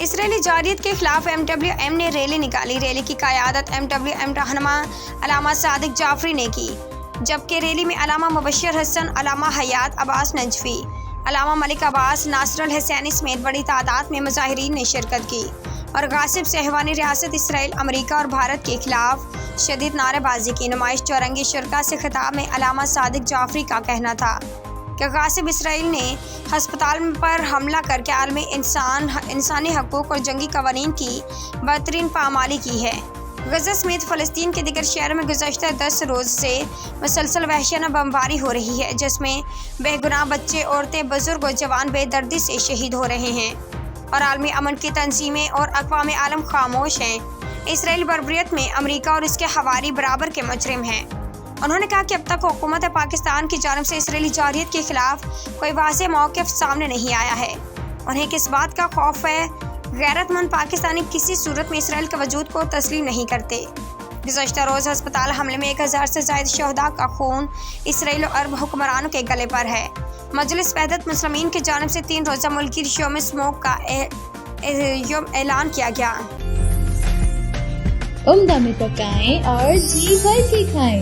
اسرائیلی جارحیت کے خلاف MWM نے ریلی نکالی۔ ریلی کی قیادت MWM رہنما علامہ صادق جعفری نے کی، جبکہ ریلی میں علامہ مبشر حسن، علامہ حیات عباس نجفی، علامہ ملک عباس، ناصر الحسینی سمیت بڑی تعداد میں مظاہرین نے شرکت کی اور غاصب صہیونی ریاست اسرائیل، امریکہ اور بھارت کے خلاف شدید نعرے بازی کی۔ نمائش چورنگی شرکا سے خطاب میں علامہ صادق جعفری کا کہنا تھا کہ غاصب اسرائیل نے ہسپتال پر حملہ کر کے عالمی انسانی حقوق اور جنگی قوانین کی بدترین پامالی کی ہے۔ غزہ سمیت فلسطین کے دیگر شہروں میں گزشتہ 10 روز سے مسلسل وحشیانہ بمباری ہو رہی ہے، جس میں بے گناہ بچے، عورتیں، بزرگ اور جوان بے دردی سے شہید ہو رہے ہیں اور عالمی امن کی تنظیمیں اور اقوام عالم خاموش ہیں۔ اسرائیل بربریت میں امریکہ اور اس کے حواری برابر کے مجرم ہیں۔ انہوں نے کہا کہ اب تک حکومت پاکستان کی جانب سے اسرائیلی جارحیت کے خلاف کوئی واضح موقف سامنے نہیں آیا ہے۔ انہیں کس بات کا خوف ہے؟ غیرت مند پاکستانی کسی صورت میں اسرائیل کے وجود کو تسلیم نہیں کرتے۔ گزشتہ روز ہسپتال حملے میں 1000 سے زائد شہداء کا خون اسرائیل اور عرب حکمرانوں کے گلے پر ہے۔ مجلس وحدت مسلمین کی جانب سے 3 روزہ ملکی یوم اسموک کا اعلان کیا گیا۔ عمدہ میں پکائیں اور جی بھر کے کھائیں۔